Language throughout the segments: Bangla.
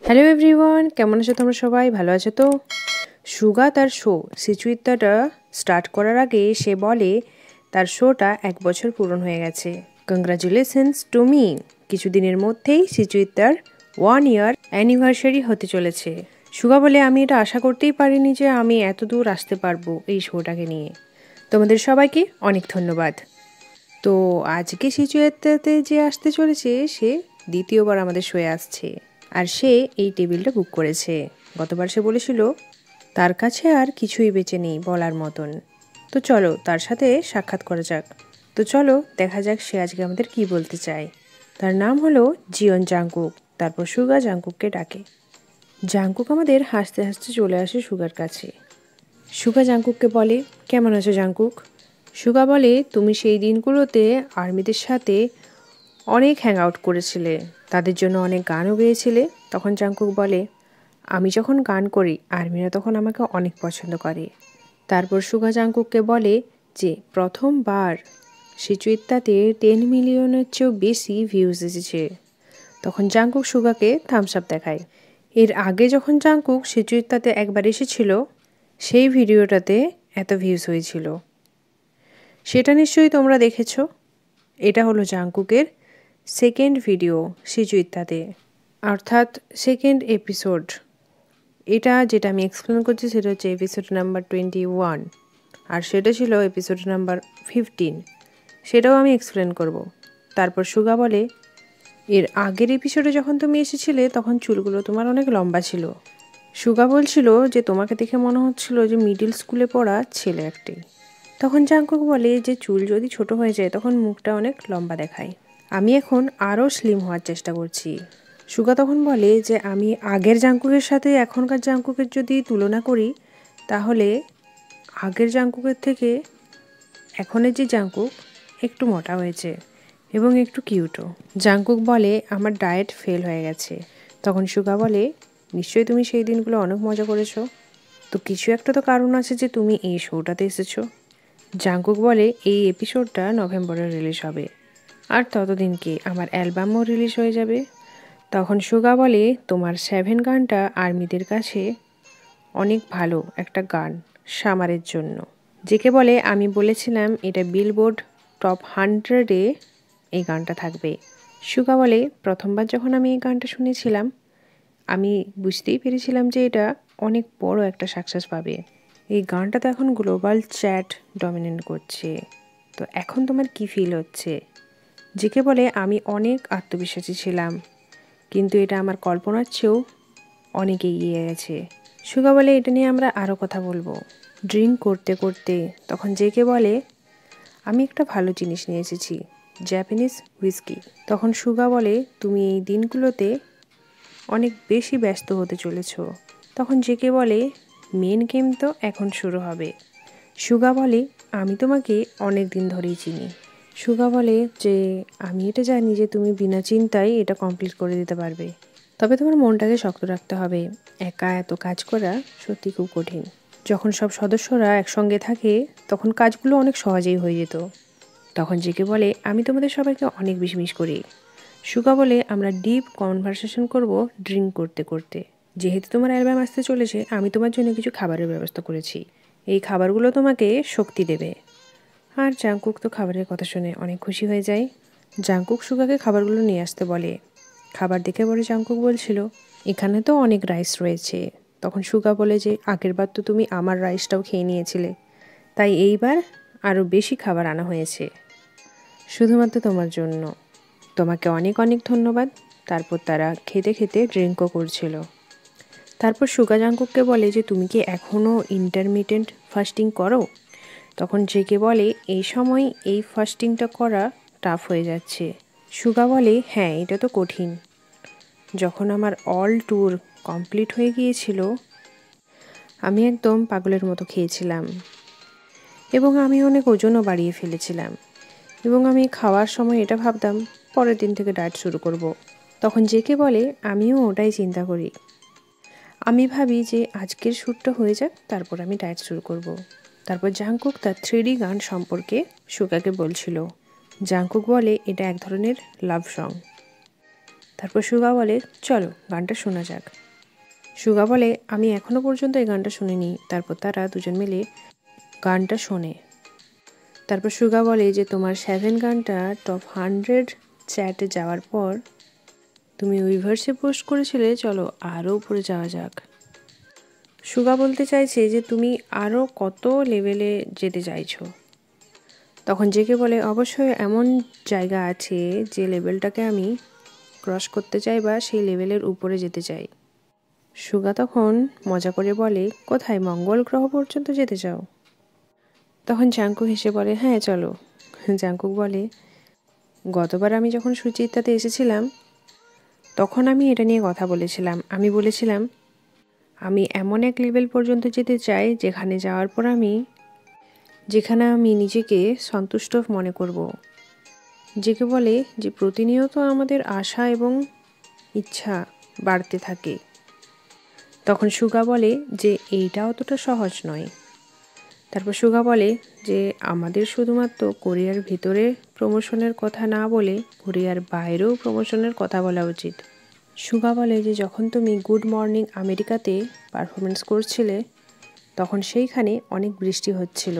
হ্যালো এভরিওয়ান, কেমন আছো তোমরা সবাই? ভালো আছো তো? সুগা তার শো সিচুইত্তাটা স্টার্ট করার আগে সে বলে তার শোটা 1 বছর পূরণ হয়ে গেছে। Congratulations to me. কিছুদিনের মধ্যেই সিচুইত্তার 1 ইয়ার অ্যানিভার্সারি হতে চলেছে। সুগা বলে আমি এটা আশা করতেই পারিনি যে আমি এত দূর আসতে পারবো এই শোটাকে নিয়ে। তোমাদের সবাইকে অনেক ধন্যবাদ। তো আজকে সিচুয়েত্তাতে যে আসতে চলেছে সে দ্বিতীয়বার আমাদের শোয়ে আসছে, আর সে এই টেবিলটা বুক করেছে। গতবার সে বলেছিল তার কাছে আর কিছুই বেঁচে নেই বলার মতন। তো চলো তার সাথে সাক্ষাৎ করা যাক। তো চলো দেখা যাক সে আজকে আমাদের কি বলতে চায়। তার নাম হলো জিয়ন জাংকুক। তারপর সুগা জাংকুককে ডাকে। জাংকুক আমাদের হাসতে হাসতে চলে আসে সুগার কাছে। সুগা জাংকুককে বলে, কেমন আছো জাংকুক? সুগা বলে, তুমি সেই দিনগুলোতে আর্মিদের সাথে অনেক হ্যাং আউট করেছিলে, তাদের জন্য অনেক গানও গেয়েছিলে। তখন জাংকুক বলে, আমি যখন গান করি আর্মিরা তখন আমাকে অনেক পছন্দ করে। তারপর সুগা জাংকুককে বলে যে প্রথমবার সিচুইত্তাতে 10 মিলিয়নের চেয়েও বেশি ভিউজ এসেছে। তখন জাংকুক সুগাকে থামস আপ দেখায়। এর আগে যখন জাংকুক সিচুইত্তাতে একবার এসেছিল সেই ভিডিওটাতে এত ভিউজ হয়েছিল, সেটা নিশ্চয়ই তোমরা দেখেছো। এটা হলো জাংকুকের সেকেন্ড ভিডিও সিচুইত্তাতে, অর্থাৎ সেকেন্ড এপিসোড। এটা যেটা আমি এক্সপ্লেন করছি সেটা হচ্ছে এপিসোড নাম্বার 21, আর সেটা ছিল এপিসোড নাম্বার 15। সেটাও আমি এক্সপ্লেন করব। তারপর সুগা বলে, এর আগের এপিসোডে যখন তুমি এসেছিলে তখন চুলগুলো তোমার অনেক লম্বা ছিল। সুগা বলছিল যে তোমাকে দেখে মনে হচ্ছিল যে মিডিল স্কুলে পড়া ছেলে একটি। তখন জাংকুক বলে যে চুল যদি ছোট হয়ে যায় তখন মুখটা অনেক লম্বা দেখায়। আমি এখন আরও স্লিম হওয়ার চেষ্টা করছি। সুগা তখন বলে যে আমি আগের জাংকুকের সাথে এখনকার জাংকুকের যদি তুলনা করি তাহলে আগের জাংকুকের থেকে এখনের যে জাংকুক একটু মোটা হয়েছে এবং একটু কিউটও। জাংকুক বলে আমার ডায়েট ফেল হয়ে গেছে। তখন সুগা বলে, নিশ্চয়ই তুমি সেই দিনগুলো অনেক মজা করেছো, তো কিছু একটা তো কারণ আছে যে তুমি এই শোটাতে এসেছো। জাংকুক বলে এই এপিসোডটা নভেম্বরে রিলিজ হবে, আর ততদিনকে আমার অ্যালবামও রিলিজ হয়ে যাবে। তখন সুগা বলে তোমার 7 গানটা আর্মিদের কাছে অনেক ভালো একটা গান সামারের জন্য। যেকে বলে আমি বলেছিলাম এটা বিলবোর্ড টপ 100-এ এই গানটা থাকবে। সুগা বলে প্রথমবার যখন আমি এই গানটা শুনেছিলাম আমি বুঝতেই পেরেছিলাম যে এটা অনেক বড় একটা সাকসেস পাবে। এই গানটা তো এখন গ্লোবাল চ্যাট ডমিনেট করছে। তো এখন তোমার কি ফিল হচ্ছে? যেকে বলে আমি অনেক আত্মবিশ্বাসী ছিলাম, কিন্তু এটা আমার কল্পনার চেয়েও অনেক এগিয়ে গেছে। সুগা বলে এটা নিয়ে আমরা আরও কথা বলবো ড্রিঙ্ক করতে করতে। তখন জেকে বলে আমি একটা ভালো জিনিস নিয়ে এসেছি, জাপানিজ হুইস্কি। তখন সুগা বলে তুমি এই দিনগুলোতে অনেক বেশি ব্যস্ত হতে চলেছ। তখন জেকে বলে মেন গেম তো এখন শুরু হবে। সুগা বলে আমি তোমাকে অনেক দিন ধরেই চিনি। সুগা বলে যে আমি এটা জানি যে তুমি বিনা চিন্তায় এটা কমপ্লিট করে দিতে পারবে, তবে তোমার মনটাকে শক্ত রাখতে হবে। একা এত কাজ করা সত্যি খুব কঠিন। যখন সব সদস্যরা একসঙ্গে থাকে তখন কাজগুলো অনেক সহজেই হয়ে যেত। তখন জেকে বলে আমি তোমাদের সবাইকে অনেক বেশি মিস করি। সুগা বলে আমরা ডিপ কনভারসেশন করব ড্রিঙ্ক করতে করতে। যেহেতু তোমার অ্যালবাম আসতে চলেছে আমি তোমার জন্য কিছু খাবারের ব্যবস্থা করেছি, এই খাবারগুলো তোমাকে শক্তি দেবে। আর জাংকুক তো খাবারের কথা শুনে অনেক খুশি হয়ে যায়। জাংকুক সুগাকে খাবারগুলো নিয়ে আসতে বলে। খাবার দেখে পরে জাংকুক বলছিল এখানে তো অনেক রাইস রয়েছে। তখন সুগা বলে যে আগেরবার তো তুমি আমার রাইসটাও খেয়ে নিয়েছিলে, তাই এইবার আরও বেশি খাবার আনা হয়েছে শুধুমাত্র তোমার জন্য। তোমাকে অনেক অনেক ধন্যবাদ। তারপর তারা খেতে খেতে ড্রিঙ্কও করছিল। তারপর সুগা জাংকুককে বলে যে তুমি কি এখনও ইন্টারমিটেন্ট ফাস্টিং করো? তখন জেকে বলে এই সময় এই ফাস্টিংটা করা টাফ হয়ে যাচ্ছে। সুগা বলে হ্যাঁ এটা তো কঠিন। যখন আমার অল ট্যুর কমপ্লিট হয়ে গিয়েছিল আমি একদম পাগলের মতো খেয়েছিলাম এবং আমি অনেক ওজনও বাড়িয়ে ফেলেছিলাম, এবং আমি খাওয়ার সময় এটা ভাবতাম পরের দিন থেকে ডায়েট শুরু করব। তখন জেকে বলে আমিও ওটাই চিন্তা করি। আমি ভাবি যে আজকের শ্যুটটা হয়ে যাক তারপর আমি ডায়েট শুরু করব। তারপর জাংকুক তার 3D গান সম্পর্কে সুগাকে বলছিল। জাংকুক বলে এটা এক ধরনের লাভ সং। তারপর সুগা বলে চলো গানটা শোনা যাক। সুগা বলে আমি এখনও পর্যন্ত এই গানটা শুনিনি। তারপর তারা দুজন মিলে গানটা শোনে। তারপর সুগা বলে যে তোমার 7 গানটা টপ 100 চ্যাটে যাওয়ার পর তুমি উইভার্সে পোস্ট করেছিলে, চলো আরও উপরে যাওয়া যাক। সুগা বলতে চাইছে যে তুমি আরও কত লেভেলে যেতে চাইছো। তখন জেকে বলে অবশ্যই এমন জায়গা আছে যে লেভেলটাকে আমি ক্রস করতে চাই বা সেই লেভেলের উপরে যেতে চাই। সুগা তখন মজা করে বলে কোথায়, মঙ্গল গ্রহ পর্যন্ত যেতে চাও? তখন জাংকুক হেসে বলে হ্যাঁ চলো। জাংকুক বলে গতবার আমি যখন সুচিত্রাতে এসেছিলাম তখন আমি এটা নিয়ে কথা বলেছিলাম। আমি বলেছিলাম আমি এমন এক লেভেল পর্যন্ত যেতে চাই যেখানে যাওয়ার পর যেখানে আমি নিজেকে সন্তুষ্ট মনে করব। জেকে বলে যে প্রতিনিয়ত আমাদের আশা এবং ইচ্ছা বাড়তে থাকে। তখন সুগা বলে যে এইটা অতটা সহজ নয়। তারপর সুগা বলে যে আমাদের শুধুমাত্র কোরিয়ার ভিতরে প্রমোশনের কথা না বলে কোরিয়ার বাইরেও প্রমোশনের কথা বলা উচিত। সুগা বলে যে যখন তুমি গুড মর্নিং আমেরিকাতে পারফরমেন্স করছিলে তখন সেইখানে অনেক বৃষ্টি হচ্ছিল।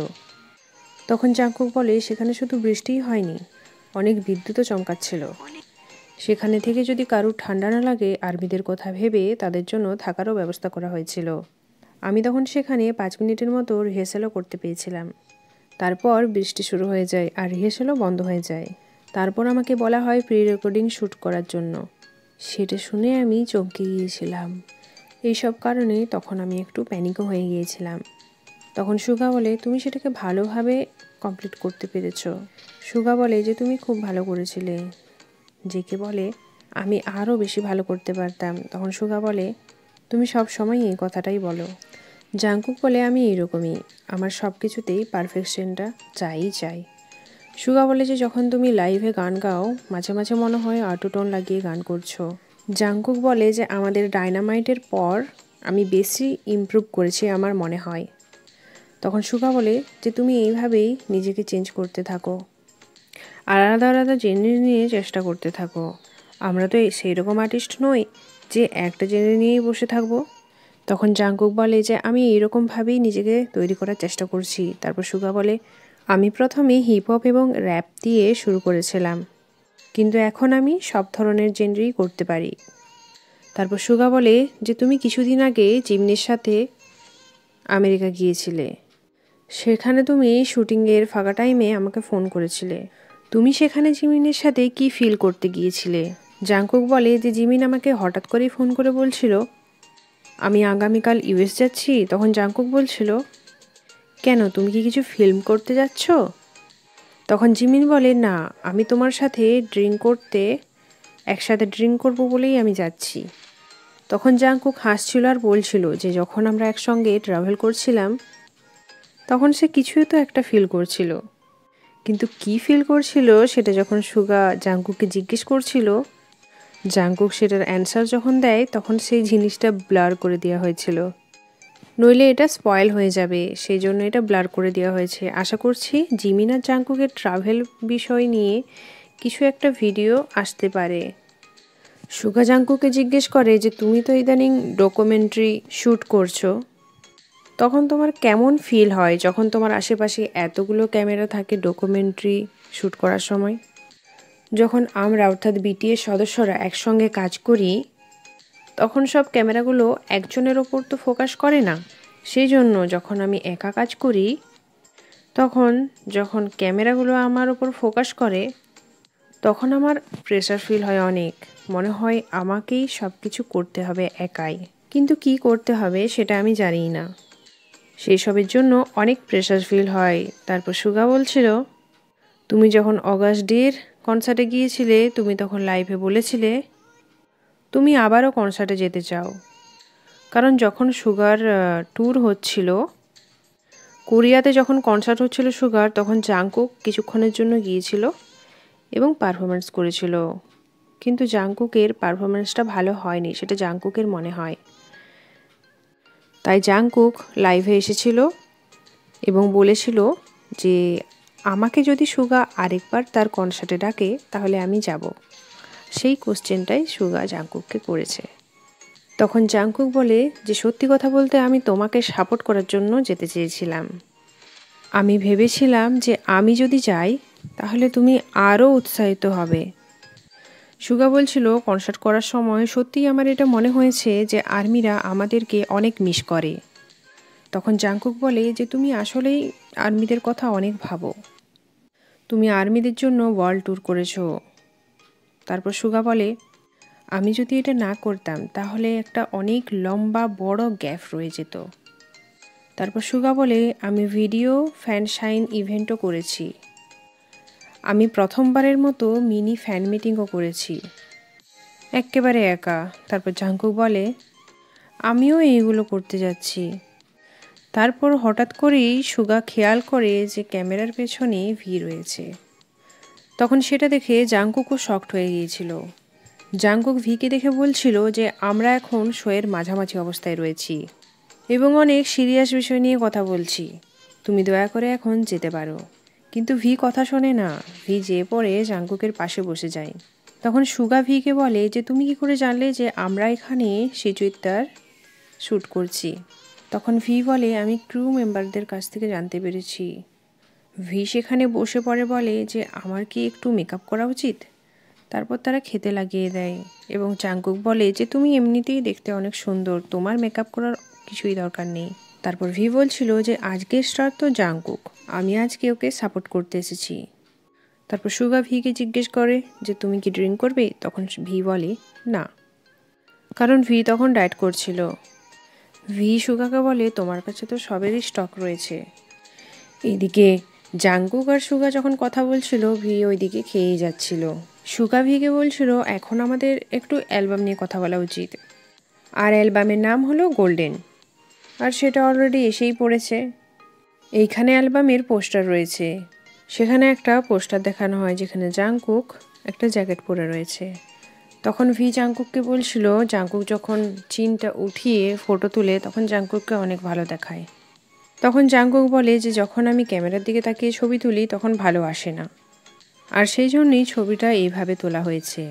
তখন জাংকুক বলে সেখানে শুধু বৃষ্টিই হয়নি, অনেক বিদ্যুৎও চমকাচ্ছিল। সেখানে থেকে যদি কারুর ঠান্ডা না লাগে আর্মিদের কথা ভেবে তাদের জন্য থাকারও ব্যবস্থা করা হয়েছিল। আমি তখন সেখানে 5 মিনিটের মতো রিহার্সালও করতে পেয়েছিলাম। তারপর বৃষ্টি শুরু হয়ে যায় আর রিহার্সালও বন্ধ হয়ে যায়। তারপর আমাকে বলা হয় প্রি রেকর্ডিং শ্যুট করার জন্য। সেটা শুনে আমি চমকে গিয়েছিলাম। এইসব কারণে তখন আমি একটু প্যানিকও হয়ে গিয়েছিলাম। তখন সুগা বলে তুমি সেটাকে ভালোভাবে কমপ্লিট করতে পেরেছো। সুগা বলে যে তুমি খুব ভালো করেছিলে। জেকে বলে আমি আরও বেশি ভালো করতে পারতাম। তখন সুগা বলে তুমি সব সময় এই কথাটাই বলো। জাংকুক বলে আমি এইরকমই, আমার সব কিছুতেই পারফেকশনটা চাই। সুগা বলে যে যখন তুমি লাইভে গান গাও মাঝে মাঝে মনে হয় অটোটোন লাগিয়ে গান করছো। জাংকুক বলে যে আমাদের ডায়নামাইটের পর আমি বেশি ইমপ্রুভ করেছি আমার মনে হয়। তখন সুগা বলে যে তুমি এইভাবেই নিজেকে চেঞ্জ করতে থাকো, আলাদা আলাদা জেনার নিয়ে চেষ্টা করতে থাকো। আমরা তো সেই রকম আর্টিস্ট নই যে একটা জেনার নিয়েই বসে থাকবো। তখন জাংকুক বলে যে আমি এইরকমভাবেই নিজেকে তৈরি করার চেষ্টা করছি। তারপর সুগা বলে আমি প্রথমে হিপ হপ এবং র্যাপ দিয়ে শুরু করেছিলাম, কিন্তু এখন আমি সব ধরনের জেনারই করতে পারি। তারপর সুগা বলে যে তুমি কিছুদিন আগে জিমিনের সাথে আমেরিকা গিয়েছিলে, সেখানে তুমি শুটিংয়ের ফাঁকা টাইমে আমাকে ফোন করেছিলে। তুমি সেখানে জিমিনের সাথে কি ফিল করতে গিয়েছিলে? জাংকুক বলে যে জিমিন আমাকে হঠাৎ করেই ফোন করে বলছিল আমি আগামীকাল ইউএস যাচ্ছি। তখন জাংকুক বলছিল কেন, তুমি কি কিছু ফিল্ম করতে যাচ্ছ? তখন জিমিন বলে না, আমি তোমার সাথে একসাথে ড্রিঙ্ক করবো বলেই আমি যাচ্ছি। তখন জাংকুক হাসছিল আর বলছিল যে যখন আমরা একসঙ্গে ট্রাভেল করছিলাম তখন সে কিছুই তো একটা ফিল করছিল, কিন্তু কি ফিল করছিল সেটা যখন সুগা জাংকুককে জিজ্ঞেস করছিল, জাংকুক সেটার অ্যান্সার যখন দেয় তখন সেই জিনিসটা ব্লার করে দেওয়া হয়েছিল, নইলে এটা স্পয়েল হয়ে যাবে, সেই জন্য এটা ব্লার করে দেওয়া হয়েছে। আশা করছি জিমিন আর জাংকুকের ট্রাভেল বিষয় নিয়ে কিছু একটা ভিডিও আসতে পারে। সুগা জাংকুককে জিজ্ঞেস করে যে তুমি তো ইদানিং ডকুমেন্টারি শ্যুট করছো, তখন তোমার কেমন ফিল হয় যখন তোমার আশেপাশে এতগুলো ক্যামেরা থাকে ডকুমেন্টারি শ্যুট করার সময়? যখন আমরা অর্থাৎ বিটিএস সদস্যরা একসঙ্গে কাজ করি তখন সব ক্যামেরাগুলো একজনের ওপর তো ফোকাস করে না। সেই জন্য যখন আমি একা কাজ করি তখন যখন ক্যামেরাগুলো আমার ওপর ফোকাস করে তখন আমার প্রেশার ফিল হয় অনেক, মনে হয় আমাকেই সব কিছু করতে হবে একাই, কিন্তু কি করতে হবে সেটা আমি জানি না, সেই সবের জন্য অনেক প্রেশার ফিল হয়। তারপর সুগা বলছিল তুমি যখন অগাস্ট ডের কনসার্টে গিয়েছিলে তুমি তখন লাইভে বলেছিলে তুমি আবারও কনসার্টে যেতে চাও, কারণ যখন সুগার ট্যুর হচ্ছিল কোরিয়াতে, যখন কনসার্ট হচ্ছিল সুগার, তখন জাংকুক কিছুক্ষণের জন্য গিয়েছিল এবং পারফরমেন্স করেছিল, কিন্তু জাংকুকের পারফরমেন্সটা ভালো হয়নি সেটা জাংকুকের মনে হয়। তাই জাংকুক লাইভে এসেছিল এবং বলেছিল যে আমাকে যদি সুগা আরেকবার তার কনসার্টে ডাকে তাহলে আমি যাব, সেই কোশ্চেনটাই সুগা জাংকুককে করেছে। তখন জাংকুক বলে যে সত্যি কথা বলতে আমি তোমাকে সাপোর্ট করার জন্য যেতে চেয়েছিলাম। আমি ভেবেছিলাম যে আমি যদি যাই তাহলে তুমি আরও উৎসাহিত হবে। সুগা বলছিল কনসার্ট করার সময় সত্যিই আমার এটা মনে হয়েছে যে আর্মিরা আমাদেরকে অনেক মিস করে। তখন জাংকুক বলে যে তুমি আসলেই আর্মিদের কথা অনেক ভাবো, তুমি আর্মিদের জন্য ওয়ার্ল্ড ট্যুর করেছো। তারপর সুগা বলে আমি যদি এটা না করতাম তাহলে একটা অনেক লম্বা বড় গ্যাপ রয়ে যেত। তারপর সুগা বলে আমি ভিডিও ফ্যান সাইন ইভেন্টও করেছি, আমি প্রথমবারের মতো মিনি ফ্যান মিটিংও করেছি, একেবারে একা। তারপর জাংকুক বলে আমিও এইগুলো করতে যাচ্ছি। তারপর হঠাৎ করেই সুগা খেয়াল করে যে ক্যামেরার পেছনে ভি রয়েছে। তখন সেটা দেখে জাংকুকও শকড হয়ে গিয়েছিল। জাংকুক ভিকে দেখে বলছিল যে আমরা এখন শোয়ের মাঝামাঝি অবস্থায় রয়েছি এবং অনেক সিরিয়াস বিষয় নিয়ে কথা বলছি, তুমি দয়া করে এখন যেতে পারো। কিন্তু ভি কথা শোনে না, ভি যেয়ে পড়ে জাংকুকের পাশে বসে যায়। তখন সুগা ভিকে বলে যে তুমি কি করে জানলে যে আমরা এখানে সিচুইতার শ্যুট করছি? তখন ভি বলে আমি ক্রু মেম্বারদের কাছ থেকে জানতে পেরেছি। ভি সেখানে বসে পড়ে বলে যে আমার কি একটু মেকআপ করা উচিত? তারপর তারা খেতে লাগিয়ে দেয় এবং জাংকুক বলে যে তুমি এমনিতেই দেখতে অনেক সুন্দর, তোমার মেকআপ করার কিছুই দরকার নেই। তারপর ভি বলছিল যে আজকের স্টার তো জাংকুক, আমি আজকে ওকে সাপোর্ট করতে এসেছি। তারপর সুগা ভিকে জিজ্ঞেস করে যে তুমি কি ড্রিঙ্ক করবে? তখন ভি বলে না, কারণ ভি তখন ডায়েট করছিল। ভি সুগাকে বলে তোমার কাছে তো সবেরই স্টক রয়েছে। এইদিকে জাংকুক আর সুগা যখন কথা বলছিল ভি ওইদিকে খেয়েই যাচ্ছিল। সুগা ভিকে বলছিল এখন আমাদের একটু অ্যালবাম নিয়ে কথা বলা উচিত, আর অ্যালবামের নাম হলো গোল্ডেন, আর সেটা অলরেডি এসেই পড়েছে। এইখানে অ্যালবামের পোস্টার রয়েছে, সেখানে একটা পোস্টার দেখানো হয় যেখানে জাংকুক একটা জ্যাকেট পরে রয়েছে। তখন ভি জাংকুককে বলছিল জাংকুক যখন চিনটা উঠিয়ে ফটো তুলে তখন জাংকুককে অনেক ভালো দেখায়। তখন জাংকুক বলে যে যখন আমি ক্যামেরার দিকে তাকিয়ে ছবি তুলি তখন ভালো আসে না, আর সেই জন্যই ছবিটা এইভাবে তোলা হয়েছে।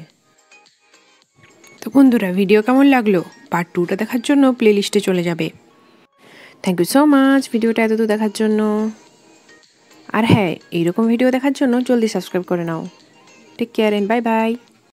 তো বন্ধুরা ভিডিও কেমন লাগলো? পার্ট 2টা দেখার জন্য প্লেলিস্টে চলে যাবে। থ্যাংক ইউ সো মাচ ভিডিওটা এতদূর দেখার জন্য। আর হ্যাঁ, এইরকম ভিডিও দেখার জন্য জলদি সাবস্ক্রাইব করে নাও। Take care and bye by.